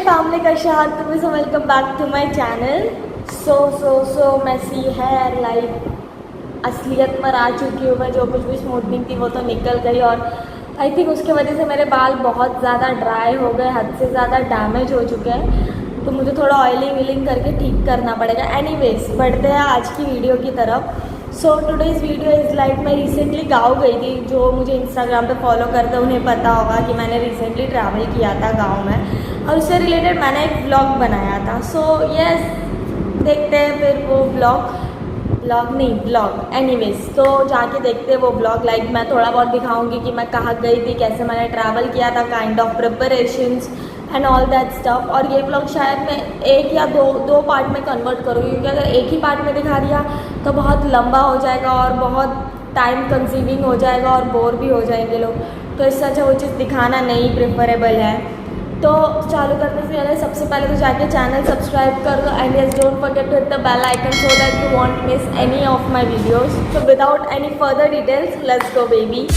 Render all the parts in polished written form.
Family का शान तुम्हें so welcome back to my channel. So messy है लाइक असलियत पर आ चुकी हूँ मैं। जो कुछ भी स्मूथनिंग थी वो तो निकल गई और आई थिंक उसकी वजह से मेरे बाल बहुत ज़्यादा ड्राई हो गए, हद से ज़्यादा डैमेज हो चुके हैं, तो मुझे थोड़ा ऑयलिंग विलिंग करके ठीक करना पड़ेगा। एनीवेज बढ़ते हैं आज की वीडियो की तरफ। सो टुडेज़ वीडियो इज़ लाइक मैं रिसेंटली गाँव गई थी। जो मुझे इंस्टाग्राम पे फॉलो करते हैं उन्हें पता होगा कि मैंने रिसेंटली ट्रैवल किया था गाँव में और उससे रिलेटेड मैंने एक व्लॉग बनाया था। सो यस, देखते हैं फिर वो ब्लॉग एनीवेज तो जाके देखते हैं वो ब्लॉग। लाइक मैं थोड़ा बहुत दिखाऊंगी कि मैं कहाँ गई थी, कैसे मैंने ट्रैवल किया था, kind of preparations and all that stuff. और ये ब्लॉग शायद मैं एक या दो पार्ट में कन्वर्ट करूँगी, क्योंकि अगर एक ही पार्ट में दिखा दिया तो बहुत लंबा हो जाएगा और बहुत टाइम कंज्यूमिंग हो जाएगा और बोर भी हो जाएंगे लोग। तो इससे अच्छा वो चीज़ दिखाना नहीं प्रेफरेबल है। तो चालू करने से पहले सबसे पहले तो जाके चैनल सब्सक्राइब कर दो and yes don't forget to hit the bell icon so that you won't miss any of my videos. So without any further details let's go baby.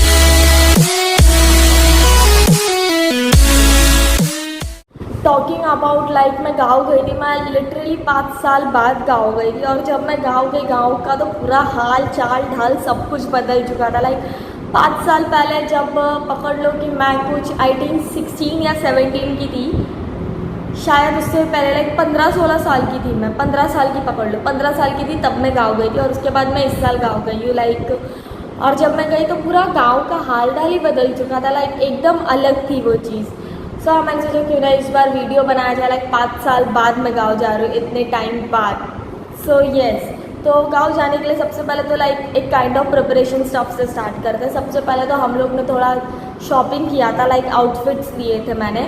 Talking about like मैं गाँव गई थी। मैं literally 5 साल बाद गाँव गई थी और जब मैं गाँव गई, गाँव का तो पूरा हाल चाल ढाल सब कुछ बदल चुका था। लाइक 5 साल पहले जब पकड़ लो कि मैं कुछ आई थिंक 16 या 17 की थी, शायद उससे पहले लाइक 15-16 साल की थी मैं। 15 साल की पकड़ लो, 15 साल की थी तब मैं गाँव गई थी और उसके बाद मैं इस साल गाँव गई हूँ लाइक। और जब मैं गई तो पूरा गाँव का हाल ढाल ही बदल चुका था, लाइक एकदम अलग थी वो चीज़। सो मैंने सोचा क्यों ना इस बार वीडियो बनाया जाए। लाइक 5 साल बाद मैं गाँव जा रही हूँ, इतने टाइम बाद। सो यस, तो गाँव जाने के लिए सबसे पहले तो लाइक एक काइंड ऑफ प्रिपरेशन स्टफ से स्टार्ट करते हैं। सबसे पहले तो हम लोग ने थोड़ा शॉपिंग किया था, लाइक आउटफिट्स लिए थे मैंने।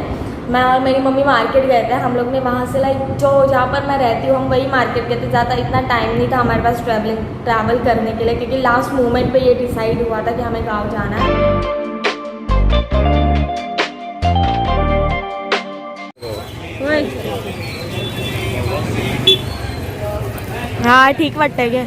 मैं और मेरी मम्मी मार्केट गए थे। हम लोग ने वहाँ से लाइक जो जहाँ पर मैं रहती हूँ हम वही मार्केट गए थे। ज़्यादा इतना टाइम नहीं था हमारे पास ट्रैवल करने के लिए, क्योंकि लास्ट मोमेंट पे ये डिसाइड हुआ था कि हमें गाँव जाना है। हाँ ठीक वाटतंय गे।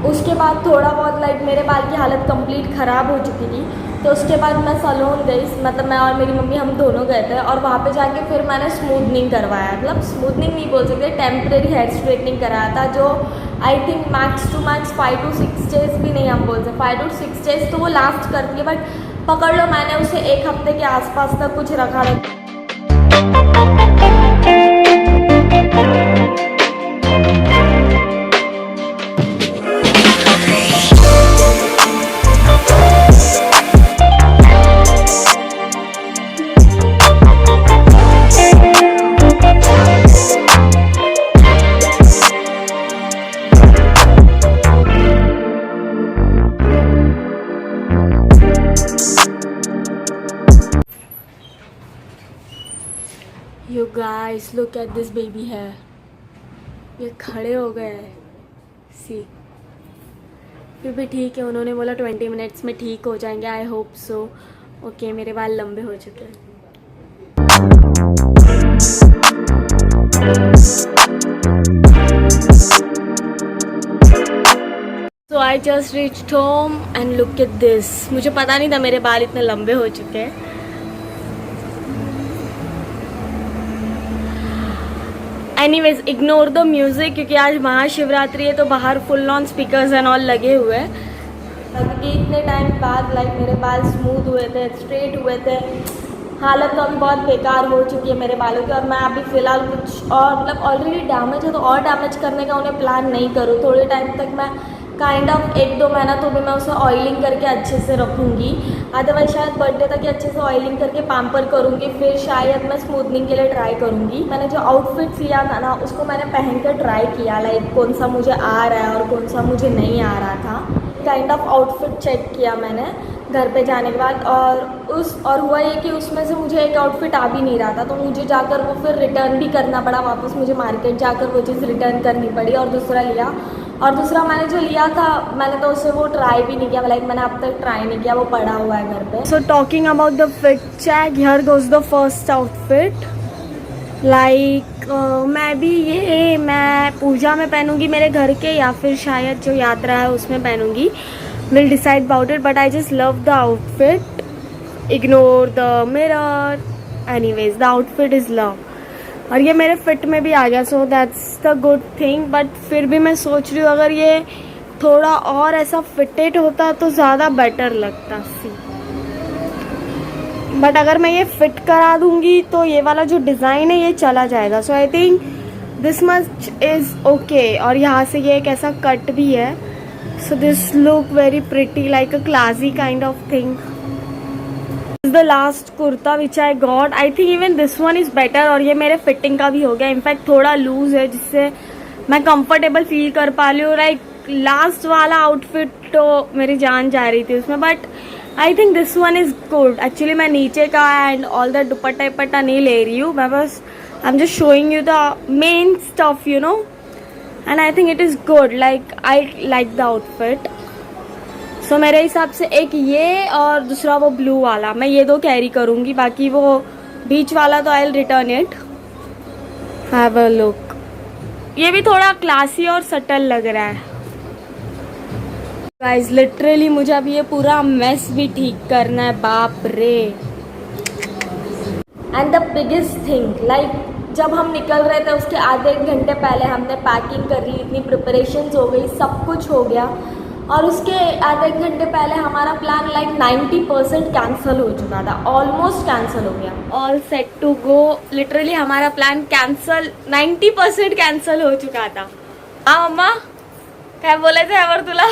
उसके बाद थोड़ा बहुत लाइक मेरे बाल की हालत कंप्लीट ख़राब हो चुकी थी, तो उसके बाद मैं सैलून गई। मतलब मैं और मेरी मम्मी हम दोनों गए थे और वहाँ पे जाके फिर मैंने स्मूथनिंग करवाया। मतलब स्मूथनिंग नहीं बोल सकते, टेम्परेरी हेयर स्ट्रेटनिंग कराया था, जो I think max to max 5 to 6 days भी नहीं हम बोल सकते, 5 to 6 डेज़ तो वो लास्ट करती है। बट पकड़ लो मैंने उसे 1 हफ्ते के आसपास तक कुछ रखा था। You guys look at this baby hair. ये खड़े हो गए हैं, सी। फिर भी ठीक है, उन्होंने बोला 20 मिनट्स में ठीक हो जाएंगे। I hope so. ओके, मेरे बाल लंबे हो चुके हैं। So I just reached home and look at this. मुझे पता नहीं था मेरे बाल इतने लंबे हो चुके हैं। एनीवेज इग्नोर द म्यूज़िक, क्योंकि आज महाशिवरात्रि है तो बाहर full on speakers and all लगे हुए हैं। क्योंकि इतने टाइम बाद लाइक मेरे बाल स्मूथ हुए थे, स्ट्रेट हुए थे। हालत तो अभी बहुत बेकार हो चुकी है मेरे बालों की और मैं अभी फ़िलहाल कुछ और मतलब ऑलरेडी डैमेज है तो और डैमेज करने का उन्हें प्लान नहीं करूँ। थोड़े टाइम तक मैं काइंड ऑफ 1-2 महीना तो भी मैं उसे ऑयलिंग करके अच्छे से रखूँगी। अदरवाइज शायद बर्थडे तक ही अच्छे से ऑयलिंग करके पैम्पर करूँगी, फिर शायद मैं स्मूथनिंग के लिए ट्राई करूँगी। मैंने जो आउटफिट्स लिया था ना उसको मैंने पहन कर ट्राई किया, लाइक कौन सा मुझे आ रहा है और कौन सा मुझे नहीं आ रहा था। काइंड ऑफ आउटफिट चेक किया मैंने घर पे जाने के बाद और हुआ ये कि उसमें से मुझे एक आउटफिट आ भी नहीं रहा था, तो मुझे जाकर वो फिर रिटर्न भी करना पड़ा वापस। मुझे मार्केट जाकर वो चीज़ रिटर्न करनी पड़ी और दूसरा लिया। और दूसरा मैंने जो लिया था मैंने तो उसे वो ट्राई भी नहीं किया, लाइक मैंने अब तक ट्राई नहीं किया, वो पड़ा हुआ है घर पे। So talking about the fit check, here goes the first outfit. Like मैं भी मैं पूजा में पहनूंगी मेरे घर के, या फिर शायद जो यात्रा है उसमें पहनूंगी। We'll decide about it, but I just love the outfit. Ignore the mirror. Anyways, the outfit is love. और ये मेरे फिट में भी आ गया, so that's the good thing. But फिर भी मैं सोच रही हूँ अगर ये थोड़ा और ऐसा फिटेड होता तो ज़्यादा बेटर लगता सी. बट अगर मैं ये फिट करा दूंगी तो ये वाला जो डिज़ाइन है ये चला जाएगा. So I think this much is okay. और यहाँ से ये एक ऐसा कट भी है. So this look very pretty, like a classy kind of thing. The last kurta which I got. I think even this one is better. और ये मेरे फिटिंग का भी हो गया. इनफैक्ट थोड़ा लूज है जिससे मैं कंफर्टेबल फील कर पा रही हूँ. लाइक लास्ट वाला आउटफिट तो मेरी जान जा रही थी उसमें, but I think this one is good. Actually मैं नीचे का एंड ऑल द दुपट्टा वपट्टा नहीं ले रही हूँ. मैं बस I am just showing you the main stuff, you know. And I think it is good. Like I like the outfit. So मेरे हिसाब से एक ये और दूसरा वो ब्लू वाला, मैं ये दो कैरी करूँगी. बाकी वो बीच वाला तो I will return it. Have a look. ये भी थोड़ा क्लासी और सटल लग रहा है. गाइस लिटरली मुझे अब ये पूरा मेस भी ठीक करना है. बाप रे. And the biggest thing, like जब हम निकल रहे थे उसके आधे एक घंटे पहले हमने पैकिंग कर ली, इतनी प्रिपरेशंस हो गई, सब कुछ हो गया. और उसके आधे एक घंटे पहले हमारा प्लान लाइक 90% कैंसिल हो चुका था. ऑलमोस्ट कैंसिल हो गया. All set to go. Literally हमारा प्लान कैंसिल 90% कैंसिल हो चुका था. हाँ मम्मा काय बोलायचं यावर तुला.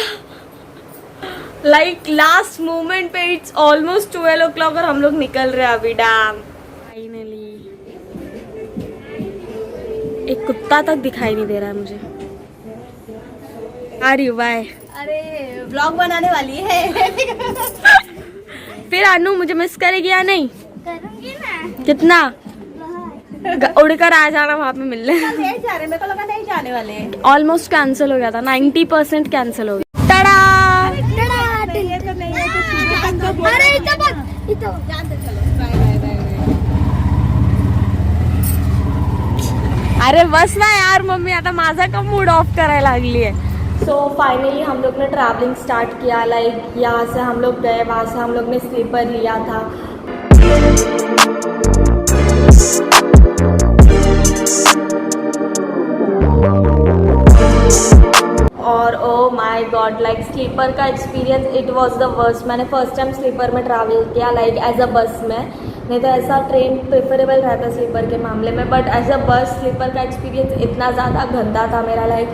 लाइक लास्ट मोमेंट पे इट्स ऑलमोस्ट 12 o'clock और हम लोग निकल रहे हैं अभी. डैम. फाइनली एक कुत्ता तक दिखाई नहीं दे रहा है मुझे. आ रही हूँ. बाय. अरे व्लॉग बनाने वाली है. फिर अनु मुझे मिस करेगी या नहीं? करूंगी ना. कितना उड़कर आ जाना वहाँ पे मिलने. नहीं जा रहे, मेरे को लगा नहीं जाने वाले. ऑलमोस्ट कैंसिल हो गया था. 90% कैंसिल हो गया. टड़ा. अरे इतो जानते चलो. Bye bye bye. अरे बस ना यार मम्मी, आता माझा का मूड ऑफ करायला लागली आहे. सो फाइनली हम लोग ने ट्रैवलिंग स्टार्ट किया. लाइक यहाँ से हम लोग गए, वहाँ से हम लोग ने स्लीपर लिया था. और oh my god, like sleeper का experience it was the worst. मैंने फर्स्ट टाइम स्लीपर में ट्रैवल किया, लाइक एज अ बस में. नहीं तो ऐसा ट्रेन प्रेफरेबल रहता स्लीपर के मामले में, but as a bus sleeper का एक्सपीरियंस इतना ज़्यादा गंदा था मेरा. लाइक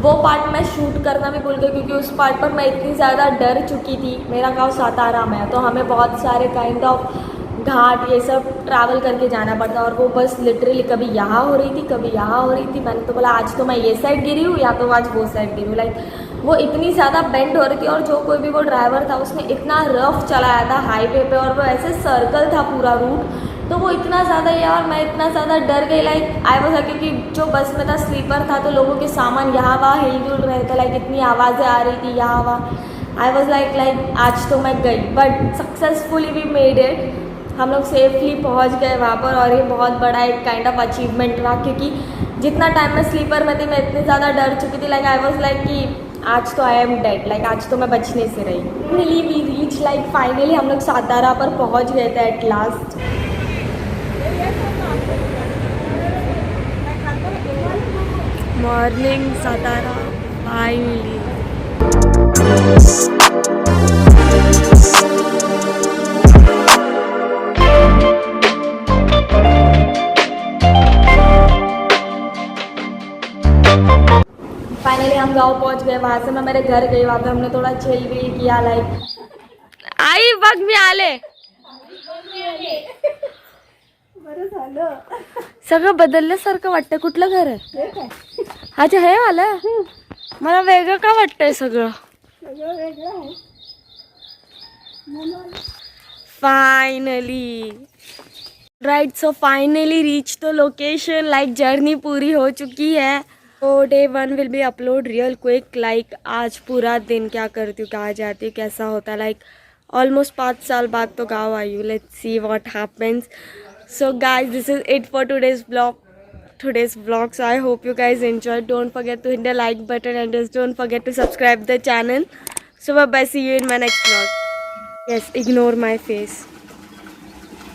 वो पार्ट मैं शूट करना भी भूल गई क्योंकि उस पार्ट पर मैं इतनी ज़्यादा डर चुकी थी. मेरा गाँव सातारा में है तो हमें बहुत सारे काइंड ऑफ घाट ये सब ट्रैवल करके जाना पड़ता. और वो बस लिटरली कभी यहाँ हो रही थी, कभी यहाँ हो रही थी. मैंने तो बोला आज तो मैं ये साइड गिरी हूँ या तो आज वो साइड गिरी हूँ. लाइक वो इतनी ज़्यादा बेंड हो रही थी. और जो कोई भी वो ड्राइवर था उसने इतना रफ चलाया था हाईवे पे, और वो ऐसे सर्कल था पूरा रूट, तो वो इतना ज़्यादा ये और मैं इतना ज़्यादा डर गई. लाइक आई वॉज क्योंकि जो बस में था स्लीपर था तो लोगों के सामान यहाँ वहाँ हिल जुल रहे थे. लाइक इतनी आवाज़ें आ रही थी यहाँ वहाँ. आई वॉज लाइक आज तो मैं गई. But successfully we made it. हम लोग सेफली पहुंच गए वहाँ पर. और ये बहुत बड़ा एक काइंड ऑफ अचीवमेंट रहा क्योंकि जितना टाइम मैं स्लीपर में थी मैं इतनी ज़्यादा डर चुकी थी. लाइक आई वॉज लाइक कि आज तो आई एम डेड. लाइक आज तो मैं बचने से रही. Finally we reach, like finally हम लोग सातारा पर पहुँच गए थे at last. Morning Satara finally. Finally हम गाँव पहुंच गए. वहां से मैं मेरे घर गई. वहां पे हमने थोड़ा चिल विल किया. लाइक आई बघ मी आले. सगळं बदलल्यासारखं वाटतं. कुठलं घर आहे? अच्छा हे वाला. मला वेगळं का वाटतंय सगळं. Finally right. So finally reach the location. Like journey पूरी हो चुकी है. तो day 1 will be upload real quick. Like आज पूरा दिन क्या करती हूँ, कहाँ जाती हूँ, कैसा होता है. लाइक ऑलमोस्ट 5 साल बाद तो गाँव आई हूँ. Let's see what happens. So guys, this is it for today's vlog. So I hope you guys enjoyed. Don't forget to hit the like button and just don't forget to subscribe the channel So bye bye, see you in my next vlog. Yes, ignore my face.